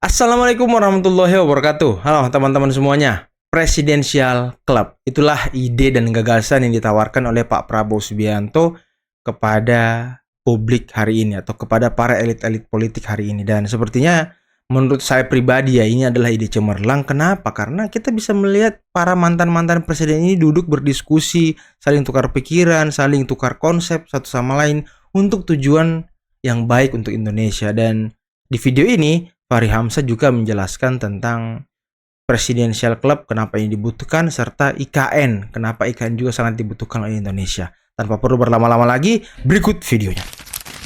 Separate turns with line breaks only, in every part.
Assalamualaikum warahmatullahi wabarakatuh. Halo teman-teman semuanya. Presidential Club. Itulah ide dan gagasan yang ditawarkan oleh Pak Prabowo Subianto kepada publik hari ini atau kepada para elit-elit politik hari ini. Dan sepertinya menurut saya pribadi ya ini adalah ide cemerlang. Kenapa? Karena kita bisa melihat para mantan-mantan presiden ini duduk berdiskusi, saling tukar pikiran, saling tukar konsep satu sama lain untuk tujuan yang baik untuk Indonesia. Dan di video ini Fahri Hamzah juga menjelaskan tentang Presidential Club, kenapa ini dibutuhkan, serta IKN, kenapa IKN juga sangat dibutuhkan oleh Indonesia. Tanpa perlu berlama-lama lagi, berikut videonya.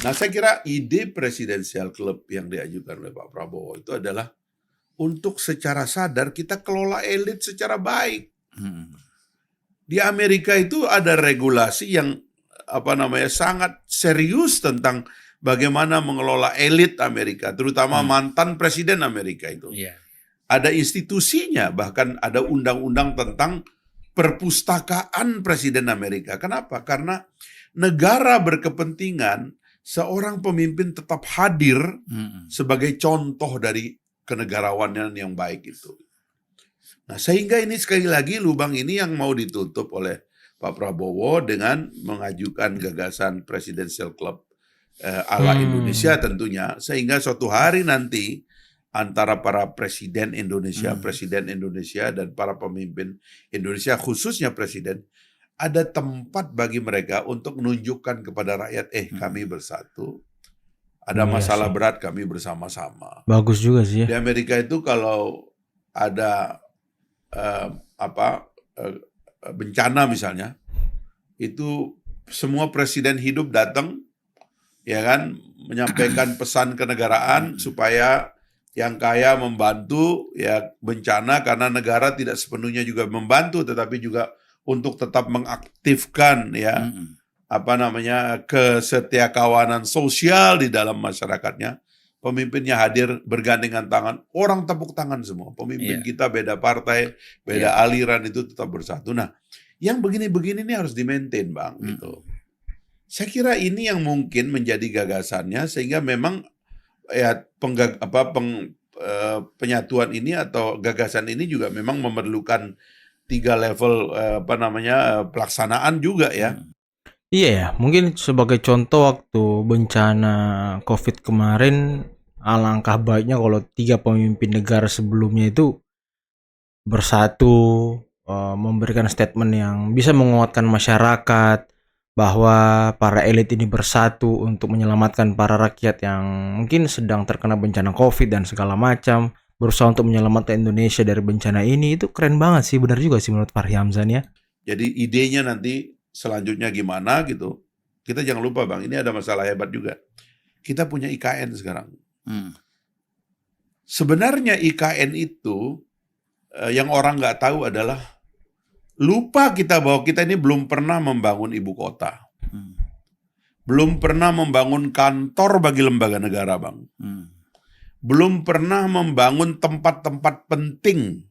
Nah, saya kira ide Presidential Club yang diajukan oleh Pak Prabowo itu adalah untuk secara sadar kita kelola elit secara baik. Di Amerika itu ada regulasi yang sangat serius tentang bagaimana mengelola elit Amerika, terutama mantan presiden Amerika itu. Ada institusinya, bahkan ada undang-undang tentang perpustakaan presiden Amerika. Kenapa? Karena negara berkepentingan seorang pemimpin tetap hadir sebagai contoh dari kenegarawanan yang baik itu. Nah, sehingga ini sekali lagi lubang ini yang mau ditutup oleh Pak Prabowo dengan mengajukan gagasan Presidential Club ala Indonesia tentunya, sehingga suatu hari nanti antara para presiden Indonesia dan para pemimpin Indonesia, khususnya presiden, ada tempat bagi mereka untuk menunjukkan kepada rakyat, kami bersatu, ada masalah berat kami bersama-sama.
Bagus juga sih
ya. Di Amerika itu kalau ada bencana misalnya, itu semua presiden hidup datang, ya kan, menyampaikan pesan kenegaraan supaya yang kaya membantu ya bencana, karena negara tidak sepenuhnya juga membantu, tetapi juga untuk tetap mengaktifkan ya kesetiakawanan sosial di dalam masyarakatnya. Pemimpinnya hadir bergandengan tangan, orang tepuk tangan semua. Pemimpin kita beda partai, beda aliran, itu tetap bersatu. Nah, yang begini-begini ini harus di-maintain, Bang, gitu. Saya kira ini yang mungkin menjadi gagasannya, sehingga memang ya penyatuan ini atau gagasan ini juga memang memerlukan 3 level pelaksanaan juga ya.
Iya ya, mungkin sebagai contoh waktu bencana COVID kemarin, alangkah baiknya kalau 3 pemimpin negara sebelumnya itu bersatu, memberikan statement yang bisa menguatkan masyarakat, bahwa para elit ini bersatu untuk menyelamatkan para rakyat yang mungkin sedang terkena bencana COVID dan segala macam, berusaha untuk menyelamatkan Indonesia dari bencana ini. Itu keren banget sih, benar juga sih menurut Fahri Hamzah ya.
Jadi idenya nanti selanjutnya gimana gitu. Kita jangan lupa, Bang, ini ada masalah hebat juga. Kita punya IKN sekarang. Sebenarnya IKN itu yang orang nggak tahu adalah lupa kita bahwa kita ini belum pernah membangun ibu kota. Belum pernah membangun kantor bagi lembaga negara, Bang. Belum pernah membangun tempat-tempat penting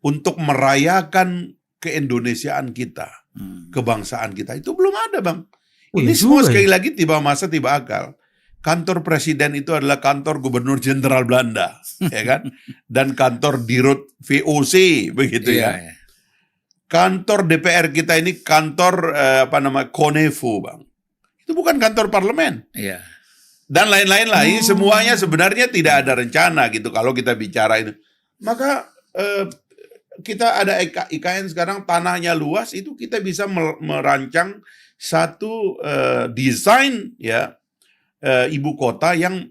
untuk merayakan keindonesiaan kita, kebangsaan kita. Itu belum ada, Bang. Ini semua sekali lagi tiba masa tiba akal. Kantor presiden itu adalah kantor gubernur jenderal Belanda, ya kan? Dan kantor dirut VOC, begitu ya. Kantor DPR kita ini kantor Konevo, Bang. Itu bukan kantor parlemen. Dan lain-lain lah. Ini semuanya sebenarnya tidak ada rencana gitu kalau kita bicara ini. Maka kita ada IKN sekarang, tanahnya luas, itu kita bisa merancang satu desain ya ibu kota yang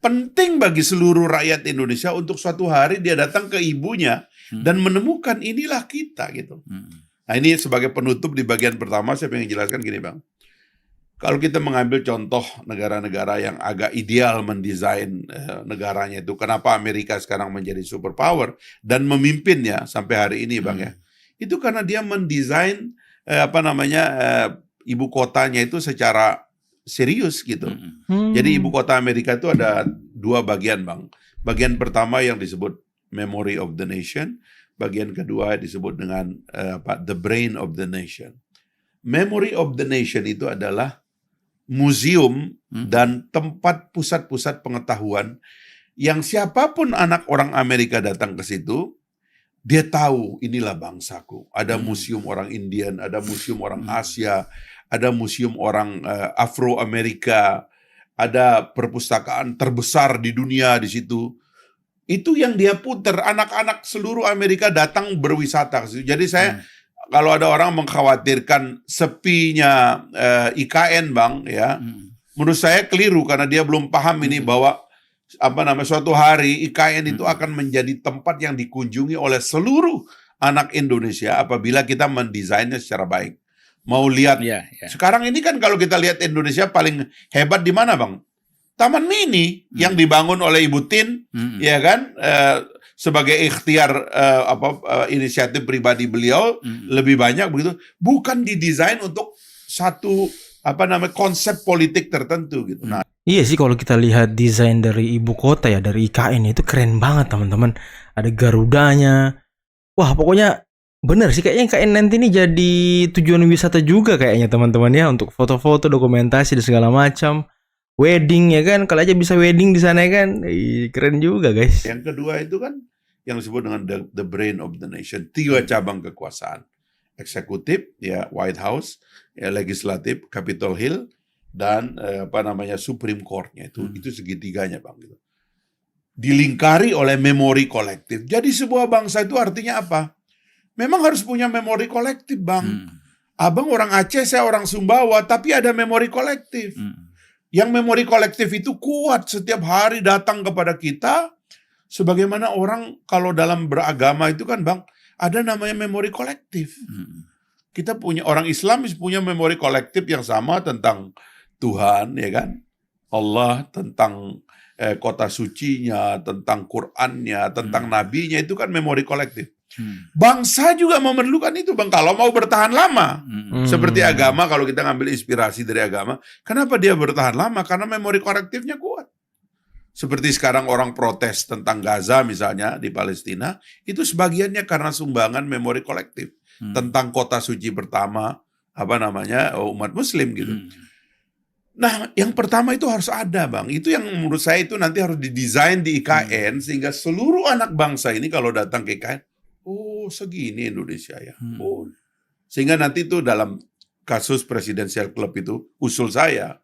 penting bagi seluruh rakyat Indonesia untuk suatu hari dia datang ke ibunya dan menemukan inilah kita gitu. Nah, ini sebagai penutup di bagian pertama saya pengen jelaskan gini, Bang. Kalau kita mengambil contoh negara-negara yang agak ideal mendesain negaranya itu, kenapa Amerika sekarang menjadi superpower dan memimpinnya sampai hari ini, Bang ya. Itu karena dia mendesain ibu kotanya itu secara serius gitu. Jadi ibu kota Amerika itu ada 2 bagian, Bang. Bagian pertama yang disebut Memory of the Nation, bagian kedua disebut dengan The Brain of the Nation. Memory of the Nation itu adalah museum dan tempat pusat-pusat pengetahuan yang siapapun anak orang Amerika datang ke situ, dia tahu inilah bangsaku. Ada museum orang Indian, ada museum orang Asia, ada museum orang Afro-Amerika, ada perpustakaan terbesar di dunia di situ. Itu yang dia puter, anak-anak seluruh Amerika datang berwisata. Jadi saya kalau ada orang mengkhawatirkan sepinya IKN, Bang, ya, menurut saya keliru karena dia belum paham ini bahwa suatu hari IKN itu akan menjadi tempat yang dikunjungi oleh seluruh anak Indonesia apabila kita mendesainnya secara baik. Mau lihat sekarang ini kan kalau kita lihat Indonesia paling hebat di mana, Bang? Taman Mini yang dibangun oleh Ibu Tin, ya kan? Sebagai ikhtiar inisiatif pribadi beliau lebih banyak begitu, bukan didesain untuk satu konsep politik tertentu gitu. Nah,
Iya sih, kalau kita lihat desain dari ibu kota ya, dari IKN itu keren banget teman-teman. Ada Garudanya. Wah, pokoknya bener sih, kayaknya IKN nanti ini jadi tujuan wisata juga kayaknya teman-teman ya, untuk foto-foto, dokumentasi dan segala macam. Wedding ya kan, kalau aja bisa wedding di sana ya kan. Keren juga guys.
Yang kedua itu kan yang disebut dengan the brain of the nation, 3 cabang kekuasaan. Eksekutif ya White House, ya legislatif Capitol Hill, dan Supreme Court-nya itu segitiganya, Bang, gitu. Dilingkari oleh memori kolektif. Jadi sebuah bangsa itu artinya apa? Memang harus punya memori kolektif, Bang. Abang orang Aceh, saya orang Sumbawa, tapi ada memori kolektif. Yang memori kolektif itu kuat, setiap hari datang kepada kita, sebagaimana orang kalau dalam beragama itu kan, Bang, ada namanya memori kolektif. Kita punya, orang Islam punya memori kolektif yang sama tentang Tuhan, ya kan? Allah, tentang kota sucinya, tentang Qur'annya, tentang nabinya, itu kan memori kolektif. Bangsa juga memerlukan itu, Bang, kalau mau bertahan lama. Seperti agama, kalau kita ngambil inspirasi dari agama, kenapa dia bertahan lama? Karena memori kolektifnya kuat. Seperti sekarang orang protes tentang Gaza misalnya di Palestina, itu sebagiannya karena sumbangan memori kolektif tentang kota suci pertama umat Muslim gitu. Nah, yang pertama itu harus ada, Bang. Itu yang menurut saya itu nanti harus didesain di IKN sehingga seluruh anak bangsa ini kalau datang ke IKN, oh segini Indonesia ya. Oh. Sehingga nanti itu dalam kasus Presidential Club itu usul saya,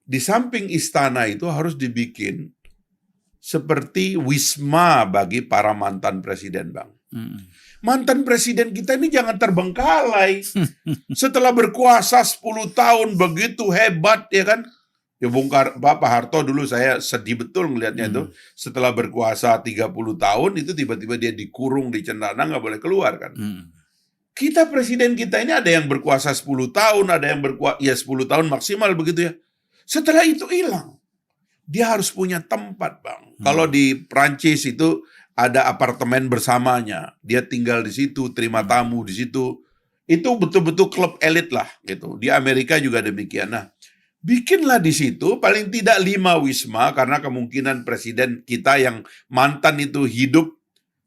di samping istana itu harus dibikin seperti wisma bagi para mantan presiden, Bang. Mantan presiden kita ini jangan terbengkalai. Setelah berkuasa 10 tahun begitu hebat, ya kan? Ya Pak Harto dulu saya sedih betul ngelihatnya itu. Setelah berkuasa 30 tahun itu tiba-tiba dia dikurung di cendana, nggak boleh keluar kan. Kita presiden kita ini ada yang berkuasa 10 tahun, ada yang berkuasa 10 tahun maksimal begitu ya. Setelah itu hilang. Dia harus punya tempat, Bang. Kalau di Prancis itu ada apartemen bersamanya. Dia tinggal di situ, terima tamu di situ. Itu betul-betul klub elit lah gitu. Di Amerika juga demikian. Nah, bikinlah di situ paling tidak 5 wisma, karena kemungkinan presiden kita yang mantan itu hidup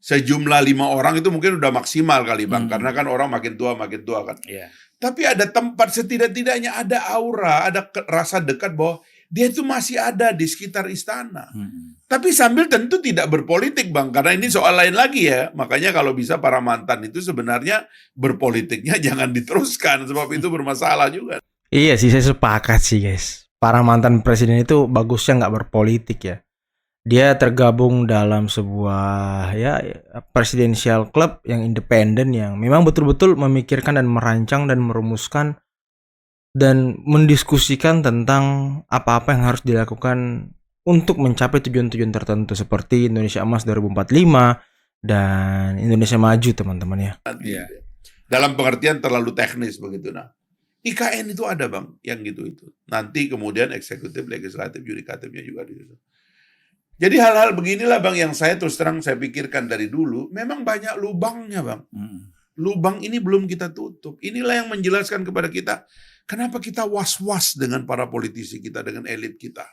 sejumlah 5 orang itu mungkin udah maksimal kali, Bang. Karena kan orang makin tua kan. Tapi ada tempat, setidak-tidaknya ada aura, ada rasa dekat bahwa dia itu masih ada di sekitar istana. Tapi sambil tentu tidak berpolitik, Bang. Karena ini soal lain lagi ya. Makanya kalau bisa para mantan itu sebenarnya berpolitiknya jangan diteruskan. Sebab itu bermasalah juga.
Iya sih, saya sepakat sih guys. Para mantan presiden itu bagusnya nggak berpolitik ya. Dia tergabung dalam sebuah presidential club yang independen, yang memang betul-betul memikirkan dan merancang dan merumuskan dan mendiskusikan tentang apa-apa yang harus dilakukan untuk mencapai tujuan-tujuan tertentu seperti Indonesia Emas 2045 dan Indonesia Maju, teman-teman ya.
Dalam pengertian terlalu teknis begitu. Nah, IKN itu ada, Bang, yang gitu-itu. Nanti kemudian eksekutif, legislatif, yudikatifnya juga di situ. Jadi hal-hal beginilah, Bang, yang saya terus terang saya pikirkan dari dulu. Memang banyak lubangnya, Bang. Lubang ini belum kita tutup. Inilah yang menjelaskan kepada kita kenapa kita was-was dengan para politisi kita, dengan elit kita.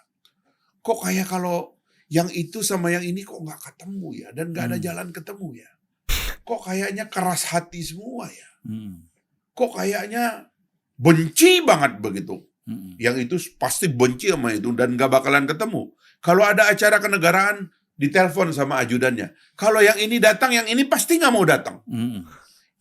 Kok kayak kalau yang itu sama yang ini kok nggak ketemu ya, dan nggak ada jalan ketemu ya. Kok kayaknya keras hati semua ya. Kok kayaknya benci banget begitu. Yang itu pasti benci sama itu dan nggak bakalan ketemu. Kalau ada acara kenegaraan, ditelepon sama ajudannya. Kalau yang ini datang, yang ini pasti nggak mau datang.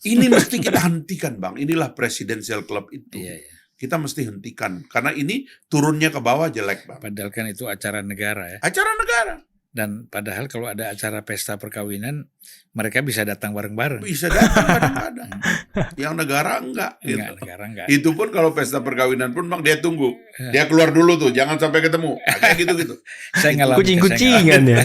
Ini mesti kita hentikan, Bang. Inilah presidential club itu.
Iya, iya.
Kita mesti hentikan. Karena ini turunnya ke bawah jelek, Bang.
Padahal kan itu acara negara ya.
Acara negara.
Dan padahal kalau ada acara pesta perkawinan, mereka bisa datang bareng-bareng.
Bisa datang kadang-kadang. Yang negara enggak.
Enggak, negara enggak.
Itu pun kalau pesta perkawinan pun, Bang, dia tunggu. Dia keluar dulu tuh, jangan sampai ketemu. Kayak gitu-gitu.
Saya ngalamin.
Kucing-kucingan ya.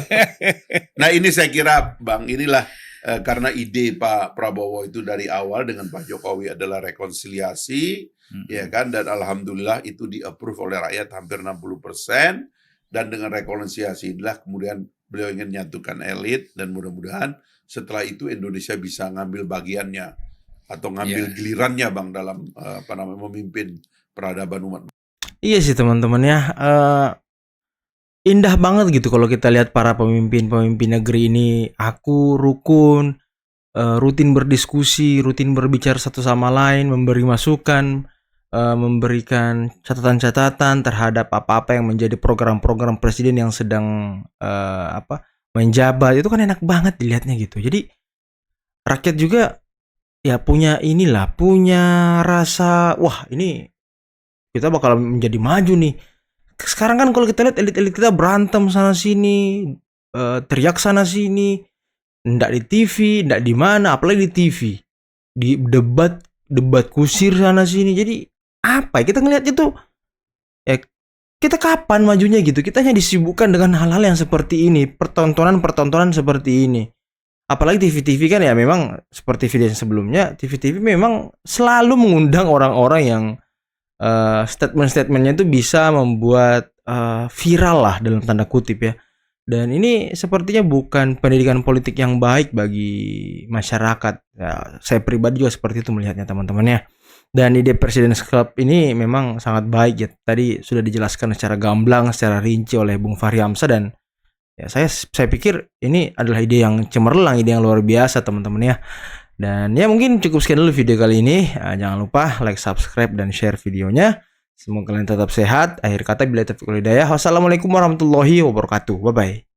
Nah, ini saya kira, Bang, inilah karena ide Pak Prabowo itu dari awal dengan Pak Jokowi adalah rekonsiliasi, ya kan, dan alhamdulillah itu di-approve oleh rakyat hampir 60%, dan dengan rekonsiliasi inilah kemudian beliau ingin menyatukan elit, dan mudah-mudahan setelah itu Indonesia bisa ngambil bagiannya atau ngambil gilirannya, Bang, dalam memimpin peradaban umat.
Iya sih teman-teman ya. Indah banget gitu kalau kita lihat para pemimpin-pemimpin negeri ini rukun, rutin berdiskusi, rutin berbicara satu sama lain, memberi masukan, memberikan catatan-catatan terhadap apa-apa yang menjadi program-program presiden yang sedang menjabat. Itu kan enak banget dilihatnya gitu. Jadi rakyat juga ya punya rasa, wah ini kita bakal menjadi maju nih. Sekarang kan kalau kita lihat elit-elit kita berantem sana sini, teriak sana sini, ndak di TV, ndak di mana, apalagi di TV, di debat kusir sana sini. Jadi apa? Kita ngelihatnya tuh, ya kita kapan majunya gitu? Kita hanya disibukkan dengan hal-hal yang seperti ini, pertontonan seperti ini. Apalagi TV-TV kan ya memang seperti video sebelumnya, TV-TV memang selalu mengundang orang-orang yang statement-statementnya itu bisa membuat viral lah dalam tanda kutip ya. Dan ini sepertinya bukan pendidikan politik yang baik bagi masyarakat. Ya, saya pribadi juga seperti itu melihatnya teman-teman ya. Dan ide President's Club ini memang sangat baik ya. Tadi sudah dijelaskan secara gamblang, secara rinci oleh Bung Fahri Hamzah, dan ya saya pikir ini adalah ide yang cemerlang, ide yang luar biasa teman-teman ya. Dan ya mungkin cukup sekian dulu video kali ini. Jangan lupa like, subscribe, dan share videonya. Semoga kalian tetap sehat. Akhir kata, bila taufiq wal hidayah. Wassalamualaikum warahmatullahi wabarakatuh. Bye-bye.